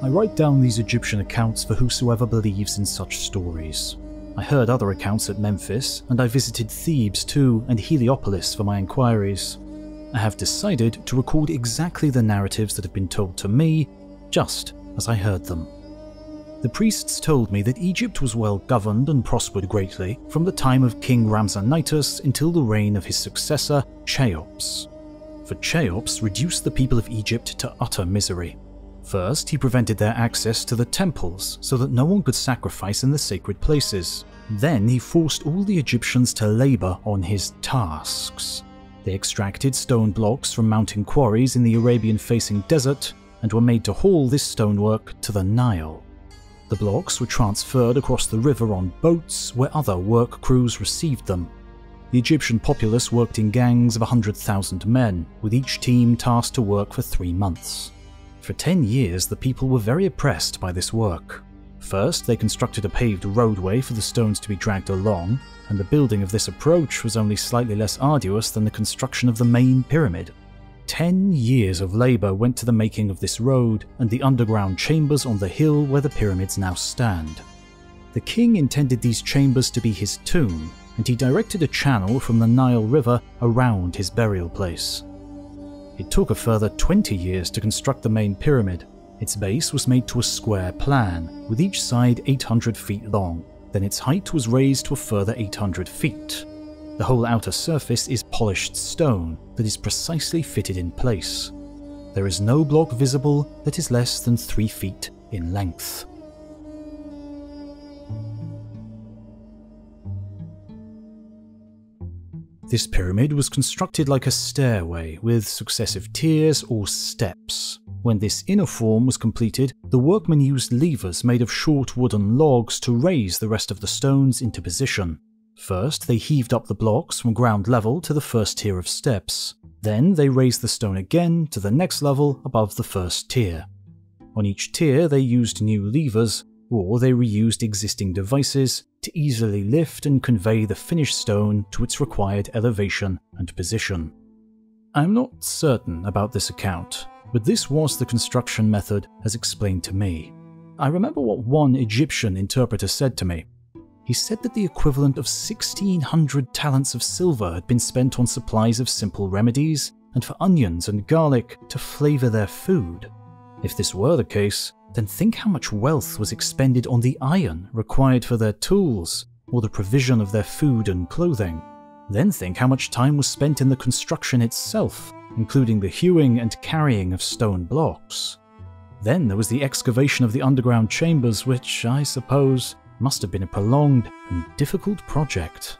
I write down these Egyptian accounts for whosoever believes in such stories. I heard other accounts at Memphis, and I visited Thebes too and Heliopolis for my inquiries. I have decided to record exactly the narratives that have been told to me, just as I heard them. The priests told me that Egypt was well governed and prospered greatly from the time of King Rhamzanitis until the reign of his successor, Cheops. For Cheops reduced the people of Egypt to utter misery. First, he prevented their access to the temples so that no one could sacrifice in the sacred places. Then he forced all the Egyptians to labor on his tasks. They extracted stone blocks from mountain quarries in the Arabian-facing desert and were made to haul this stonework to the Nile. The blocks were transferred across the river on boats where other work crews received them. The Egyptian populace worked in gangs of 100,000 men, with each team tasked to work for 3 months. For 10 years, the people were very oppressed by this work. First, they constructed a paved roadway for the stones to be dragged along, and the building of this approach was only slightly less arduous than the construction of the main pyramid. 10 years of labour went to the making of this road and the underground chambers on the hill where the pyramids now stand. The king intended these chambers to be his tomb, and he directed a channel from the Nile River around his burial place. It took a further 20 years to construct the main pyramid. Its base was made to a square plan, with each side 800 feet long. Then its height was raised to a further 800 feet. The whole outer surface is polished stone that is precisely fitted in place. There is no block visible that is less than 3 feet in length. This pyramid was constructed like a stairway with successive tiers or steps. When this inner form was completed, the workmen used levers made of short wooden logs to raise the rest of the stones into position. First, they heaved up the blocks from ground level to the first tier of steps. Then they raised the stone again to the next level above the first tier. On each tier, they used new levers, or they reused existing devices to easily lift and convey the finished stone to its required elevation and position. I'm not certain about this account, but this was the construction method as explained to me. I remember what one Egyptian interpreter said to me. He said that the equivalent of 1,600 talents of silver had been spent on supplies of simple remedies and for onions and garlic to flavour their food. If this were the case, then think how much wealth was expended on the iron required for their tools or the provision of their food and clothing. Then think how much time was spent in the construction itself, including the hewing and carrying of stone blocks. Then there was the excavation of the underground chambers, which, I suppose, must have been a prolonged and difficult project.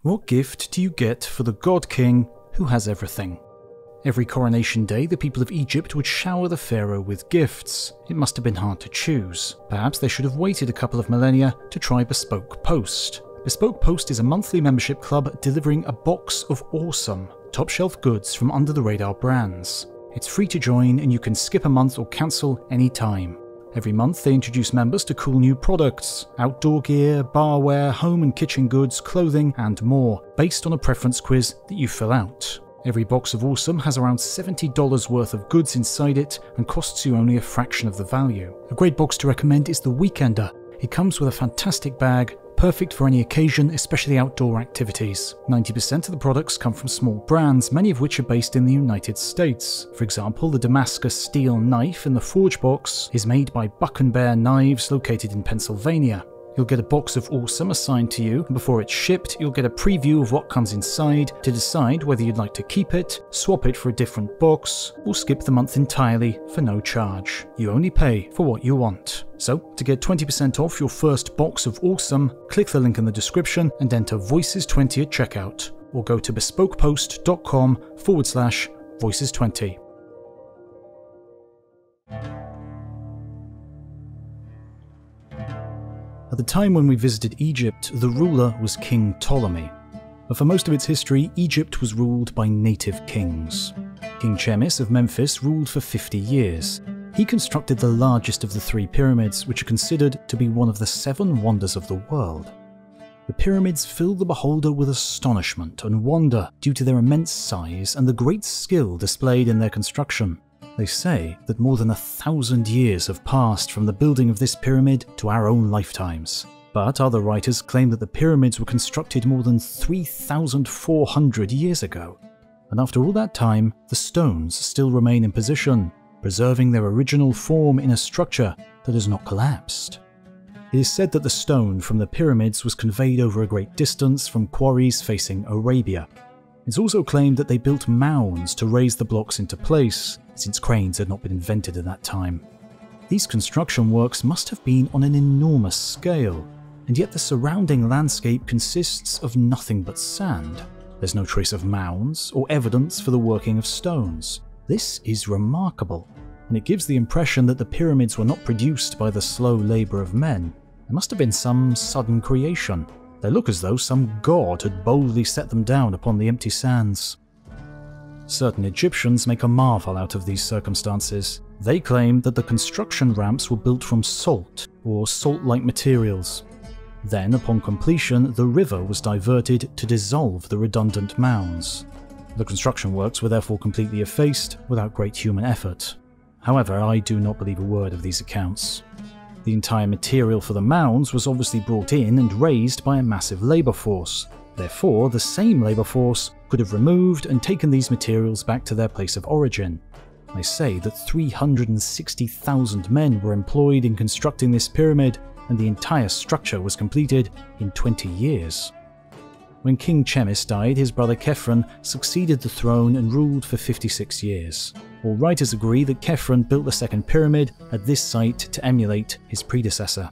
What gift do you get for the God King who has everything? Every coronation day, the people of Egypt would shower the pharaoh with gifts. It must have been hard to choose. Perhaps they should have waited a couple of millennia to try Bespoke Post. Bespoke Post is a monthly membership club delivering a box of awesome, top-shelf goods from under-the-radar brands. It's free to join and you can skip a month or cancel any time. Every month they introduce members to cool new products, outdoor gear, barware, home and kitchen goods, clothing and more, based on a preference quiz that you fill out. Every box of awesome has around $70 worth of goods inside it and costs you only a fraction of the value. A great box to recommend is the Weekender. It comes with a fantastic bag, perfect for any occasion, especially outdoor activities. 90% of the products come from small brands, many of which are based in the United States. For example, the Damascus steel knife in the Forge box is made by Buck and Bear Knives located in Pennsylvania. You'll get a box of awesome assigned to you, and before it's shipped, you'll get a preview of what comes inside to decide whether you'd like to keep it, swap it for a different box, or skip the month entirely for no charge. You only pay for what you want. So, to get 20% off your first box of awesome, click the link in the description and enter Voices20 at checkout, or go to bespokepost.com/voices20. At the time when we visited Egypt, the ruler was King Ptolemy. But for most of its history, Egypt was ruled by native kings. King Chemmis of Memphis ruled for 50 years. He constructed the largest of the 3 pyramids, which are considered to be one of the 7 wonders of the world. The pyramids fill the beholder with astonishment and wonder due to their immense size and the great skill displayed in their construction. They say that more than 1,000 years have passed from the building of this pyramid to our own lifetimes. But other writers claim that the pyramids were constructed more than 3,400 years ago. And after all that time, the stones still remain in position, preserving their original form in a structure that has not collapsed. It is said that the stone from the pyramids was conveyed over a great distance from quarries facing Arabia. It's also claimed that they built mounds to raise the blocks into place, since cranes had not been invented at that time. These construction works must have been on an enormous scale, and yet the surrounding landscape consists of nothing but sand. There's no trace of mounds or evidence for the working of stones. This is remarkable, and it gives the impression that the pyramids were not produced by the slow labour of men. There must have been some sudden creation. They look as though some god had boldly set them down upon the empty sands. Certain Egyptians make a marvel out of these circumstances. They claim that the construction ramps were built from salt or salt-like materials. Then, upon completion, the river was diverted to dissolve the redundant mounds. The construction works were therefore completely effaced without great human effort. However, I do not believe a word of these accounts. The entire material for the mounds was obviously brought in and raised by a massive labour force. Therefore, the same labour force could have removed and taken these materials back to their place of origin. They say that 360,000 men were employed in constructing this pyramid, and the entire structure was completed in 20 years. When King Chemmis died, his brother Khephren succeeded the throne and ruled for 56 years. All writers agree that Khephren built the second pyramid at this site to emulate his predecessor.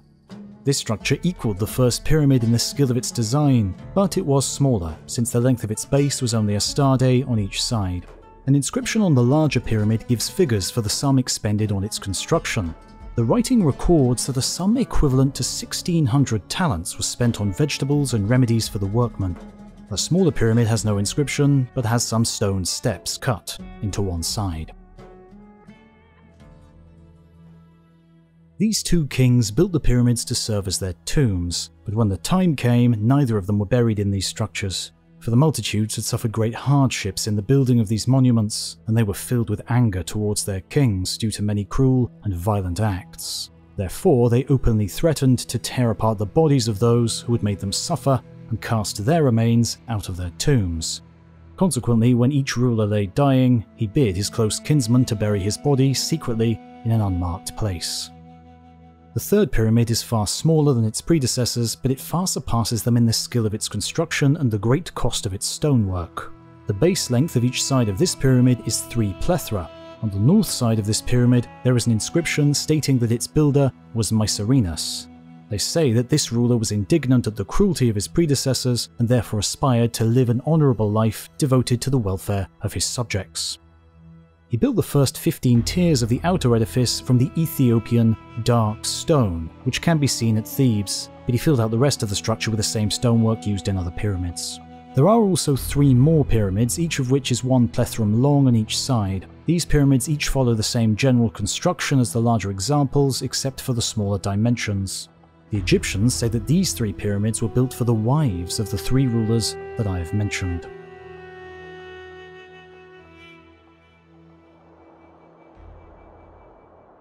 This structure equaled the first pyramid in the skill of its design, but it was smaller, since the length of its base was only a stade on each side. An inscription on the larger pyramid gives figures for the sum expended on its construction. The writing records that a sum equivalent to 1,600 talents was spent on vegetables and remedies for the workmen. The smaller pyramid has no inscription, but has some stone steps cut into one side. These two kings built the pyramids to serve as their tombs, but when the time came, neither of them were buried in these structures. For the multitudes had suffered great hardships in the building of these monuments, and they were filled with anger towards their kings due to many cruel and violent acts. Therefore, they openly threatened to tear apart the bodies of those who had made them suffer and cast their remains out of their tombs. Consequently, when each ruler lay dying, he bid his close kinsman to bury his body secretly in an unmarked place. The third pyramid is far smaller than its predecessors, but it far surpasses them in the skill of its construction and the great cost of its stonework. The base length of each side of this pyramid is 3 plethra. On the north side of this pyramid, there is an inscription stating that its builder was Mycerinus. They say that this ruler was indignant at the cruelty of his predecessors and therefore aspired to live an honourable life devoted to the welfare of his subjects. He built the first 15 tiers of the outer edifice from the Ethiopian dark stone, which can be seen at Thebes, but he filled out the rest of the structure with the same stonework used in other pyramids. There are also 3 more pyramids, each of which is 1 plethrum long on each side. These pyramids each follow the same general construction as the larger examples, except for the smaller dimensions. The Egyptians say that these 3 pyramids were built for the wives of the 3 rulers that I have mentioned.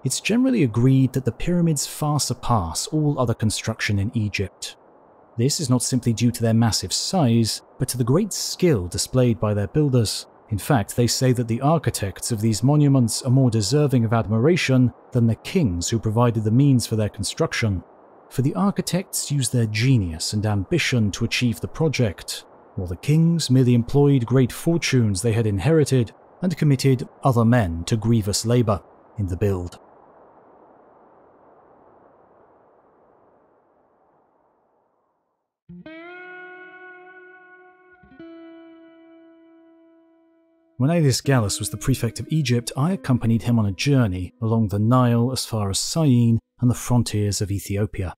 It's generally agreed that the pyramids far surpass all other construction in Egypt. This is not simply due to their massive size, but to the great skill displayed by their builders. In fact, they say that the architects of these monuments are more deserving of admiration than the kings who provided the means for their construction. For the architects used their genius and ambition to achieve the project, while the kings merely employed great fortunes they had inherited and committed other men to grievous labour in the build. When Aelius Gallus was the prefect of Egypt, I accompanied him on a journey along the Nile as far as Syene and the frontiers of Ethiopia.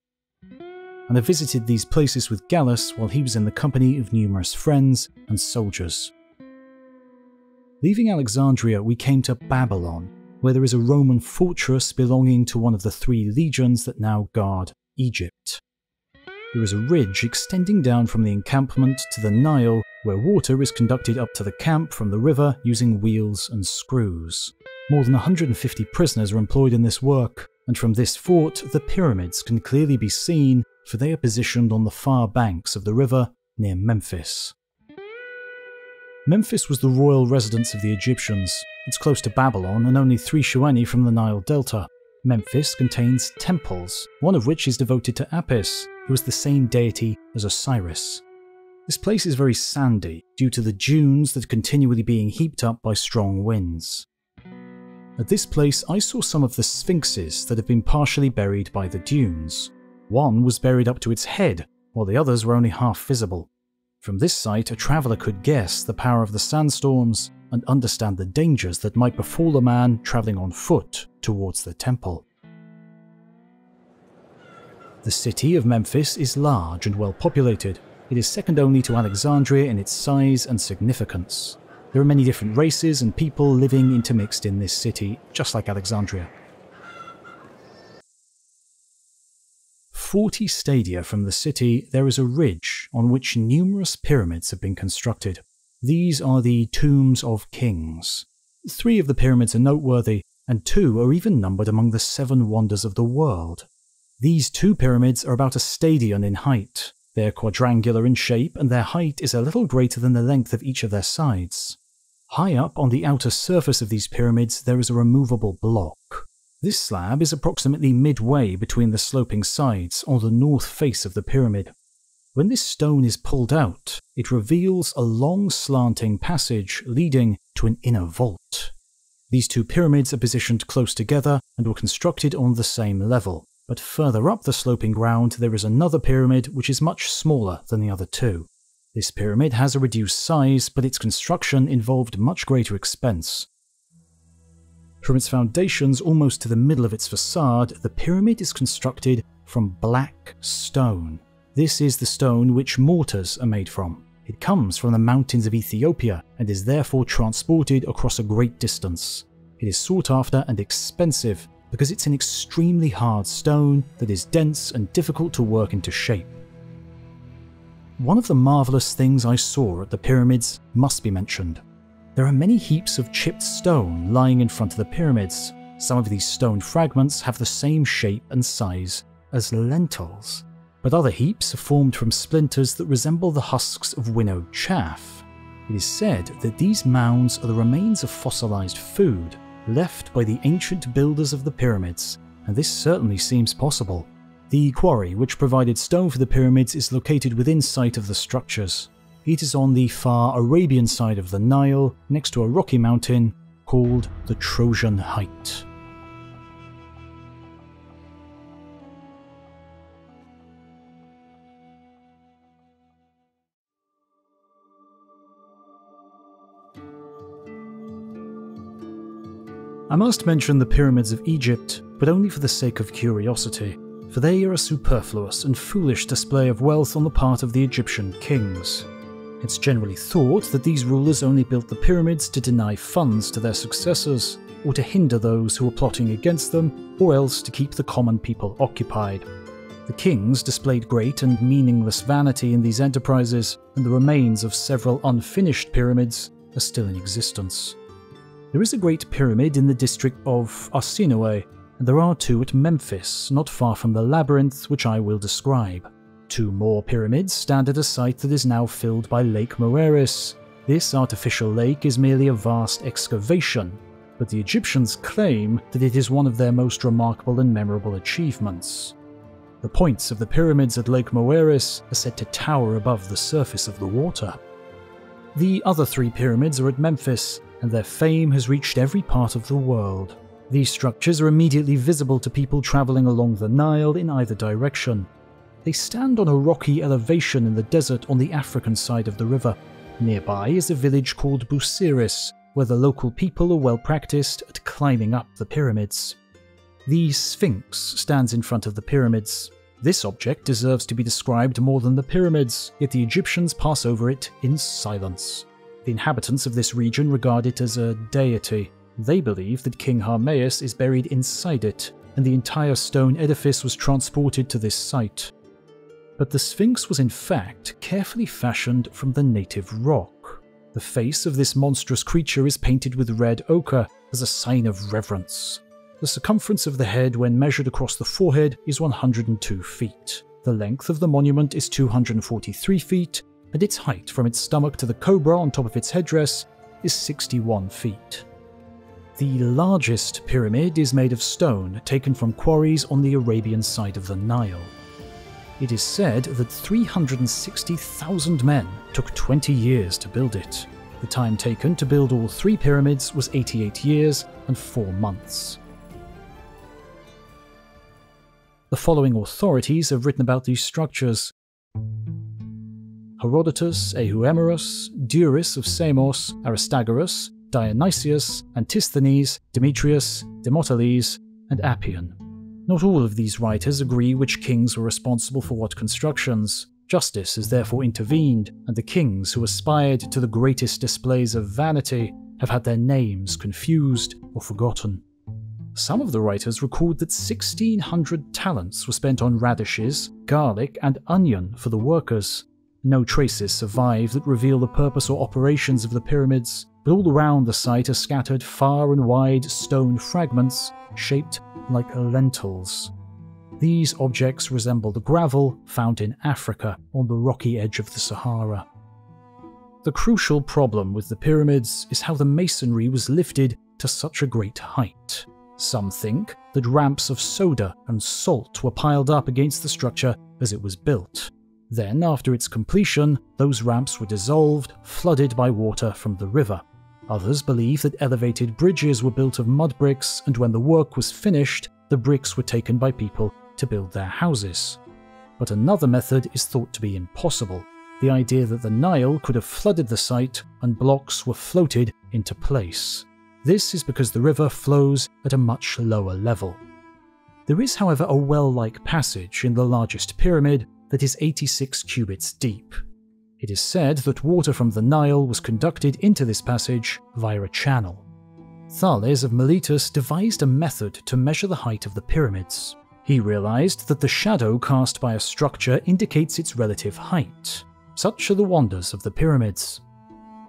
And I visited these places with Gallus while he was in the company of numerous friends and soldiers. Leaving Alexandria, we came to Babylon, where there is a Roman fortress belonging to one of the 3 legions that now guard Egypt. There is a ridge extending down from the encampment to the Nile, where water is conducted up to the camp from the river using wheels and screws. More than 150 prisoners are employed in this work, and from this fort the pyramids can clearly be seen, for they are positioned on the far banks of the river near Memphis. Memphis was the royal residence of the Egyptians. It's close to Babylon and only 3 shuani from the Nile Delta. Memphis contains temples, one of which is devoted to Apis, who is the same deity as Osiris. This place is very sandy due to the dunes that are continually being heaped up by strong winds. At this place I saw some of the sphinxes that have been partially buried by the dunes. One was buried up to its head, while the others were only half visible. From this site, a traveller could guess the power of the sandstorms and understand the dangers that might befall a man travelling on foot towards the temple. The city of Memphis is large and well populated. It is second only to Alexandria in its size and significance. There are many different races and people living intermixed in this city, just like Alexandria. 40 stadia from the city, there is a ridge on which numerous pyramids have been constructed. These are the tombs of kings. 3 of the pyramids are noteworthy, and 2 are even numbered among the 7 wonders of the world. These 2 pyramids are about a stadion in height. They are quadrangular in shape, and their height is a little greater than the length of each of their sides. High up on the outer surface of these pyramids there is a removable block. This slab is approximately midway between the sloping sides on the north face of the pyramid. When this stone is pulled out, it reveals a long slanting passage leading to an inner vault. These 2 pyramids are positioned close together and were constructed on the same level, but further up the sloping ground there is another pyramid which is much smaller than the other 2. This pyramid has a reduced size, but its construction involved much greater expense. From its foundations almost to the middle of its facade, the pyramid is constructed from black stone. This is the stone which mortars are made from. It comes from the mountains of Ethiopia and is therefore transported across a great distance. It is sought after and expensive because it's an extremely hard stone that is dense and difficult to work into shape. One of the marvellous things I saw at the pyramids must be mentioned. There are many heaps of chipped stone lying in front of the pyramids. Some of these stone fragments have the same shape and size as lentils, but other heaps are formed from splinters that resemble the husks of winnowed chaff. It is said that these mounds are the remains of fossilized food left by the ancient builders of the pyramids, and this certainly seems possible. The quarry which provided stone for the pyramids is located within sight of the structures. It is on the far Arabian side of the Nile, next to a rocky mountain called the Trojan Height. I must mention the pyramids of Egypt, but only for the sake of curiosity, for they are a superfluous and foolish display of wealth on the part of the Egyptian kings. It's generally thought that these rulers only built the pyramids to deny funds to their successors, or to hinder those who were plotting against them, or else to keep the common people occupied. The kings displayed great and meaningless vanity in these enterprises, and the remains of several unfinished pyramids are still in existence. There is a great pyramid in the district of Arsinoe, and there are 2 at Memphis, not far from the labyrinth which I will describe. 2 more pyramids stand at a site that is now filled by Lake Moeris. This artificial lake is merely a vast excavation, but the Egyptians claim that it is one of their most remarkable and memorable achievements. The points of the pyramids at Lake Moeris are said to tower above the surface of the water. The other 3 pyramids are at Memphis, and their fame has reached every part of the world. These structures are immediately visible to people travelling along the Nile in either direction. They stand on a rocky elevation in the desert on the African side of the river. Nearby is a village called Busiris, where the local people are well practiced at climbing up the pyramids. The Sphinx stands in front of the pyramids. This object deserves to be described more than the pyramids, yet the Egyptians pass over it in silence. The inhabitants of this region regard it as a deity. They believe that King Harmaeus is buried inside it, and the entire stone edifice was transported to this site. but the Sphinx was in fact carefully fashioned from the native rock. The face of this monstrous creature is painted with red ochre as a sign of reverence. The circumference of the head when measured across the forehead is 102 feet. The length of the monument is 243 feet, and its height from its stomach to the cobra on top of its headdress is 61 feet. The largest pyramid is made of stone taken from quarries on the Arabian side of the Nile. It is said that 360,000 men took 20 years to build it. The time taken to build all 3 pyramids was 88 years and 4 months. The following authorities have written about these structures: Herodotus, Euhemerus, Diodorus of Samos, Aristagoras, Dionysius, Antisthenes, Demetrius, Demoteles, and Appian. Not all of these writers agree which kings were responsible for what constructions. Justice has therefore intervened, and the kings who aspired to the greatest displays of vanity have had their names confused or forgotten. Some of the writers record that 1,600 talents were spent on radishes, garlic, and onion for the workers. No traces survive that reveal the purpose or operations of the pyramids, but all around the site are scattered far and wide stone fragments shaped like lentils. These objects resemble the gravel found in Africa on the rocky edge of the Sahara. The crucial problem with the pyramids is how the masonry was lifted to such a great height. Some think that ramps of soda and salt were piled up against the structure as it was built. Then, after its completion, those ramps were dissolved, flooded by water from the river. Others believe that elevated bridges were built of mud bricks, and when the work was finished, the bricks were taken by people to build their houses. But another method is thought to be impossible: the idea that the Nile could have flooded the site and blocks were floated into place. This is because the river flows at a much lower level. There is, however, a well-like passage in the largest pyramid that is 86 cubits deep. It is said that water from the Nile was conducted into this passage via a channel. Thales of Miletus devised a method to measure the height of the pyramids. He realized that the shadow cast by a structure indicates its relative height. Such are the wonders of the pyramids.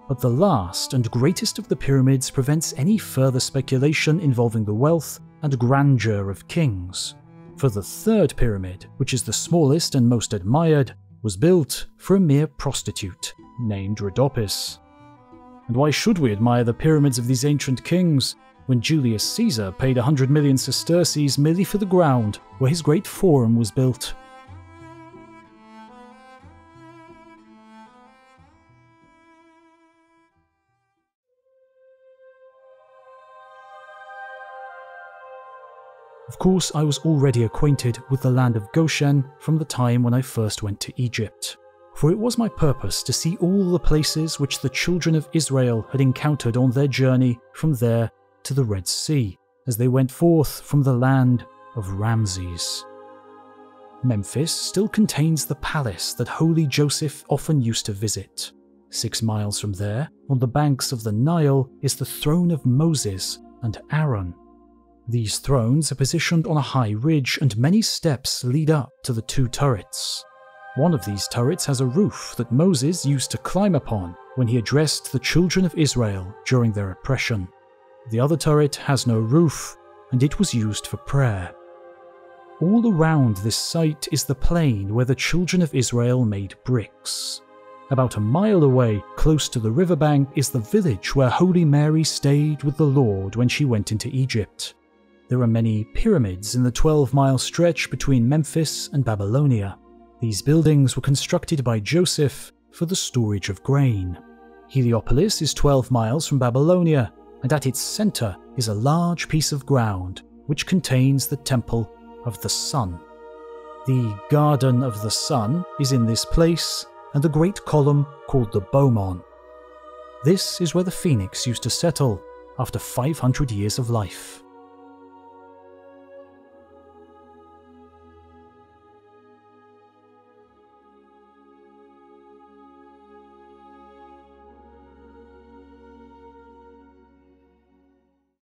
But the last and greatest of the pyramids prevents any further speculation involving the wealth and grandeur of kings. For the third pyramid, which is the smallest and most admired, was built for a mere prostitute named Rhodopis. And why should we admire the pyramids of these ancient kings, when Julius Caesar paid 100 million sesterces merely for the ground where his great forum was built? Of course, I was already acquainted with the land of Goshen from the time when I first went to Egypt, for it was my purpose to see all the places which the children of Israel had encountered on their journey from there to the Red Sea, as they went forth from the land of Ramses. Memphis still contains the palace that holy Joseph often used to visit. 6 miles from there, on the banks of the Nile, is the throne of Moses and Aaron. These thrones are positioned on a high ridge, and many steps lead up to the 2 turrets. One of these turrets has a roof that Moses used to climb upon when he addressed the children of Israel during their oppression. The other turret has no roof, and it was used for prayer. All around this site is the plain where the children of Israel made bricks. About a mile away, close to the riverbank, is the village where Holy Mary stayed with the Lord when she went into Egypt. There are many pyramids in the 12-mile stretch between Memphis and Babylonia. These buildings were constructed by Joseph for the storage of grain. Heliopolis is 12 miles from Babylonia, and at its center is a large piece of ground which contains the Temple of the Sun. The Garden of the Sun is in this place, and the great column called the Bomon. This is where the phoenix used to settle after 500 years of life.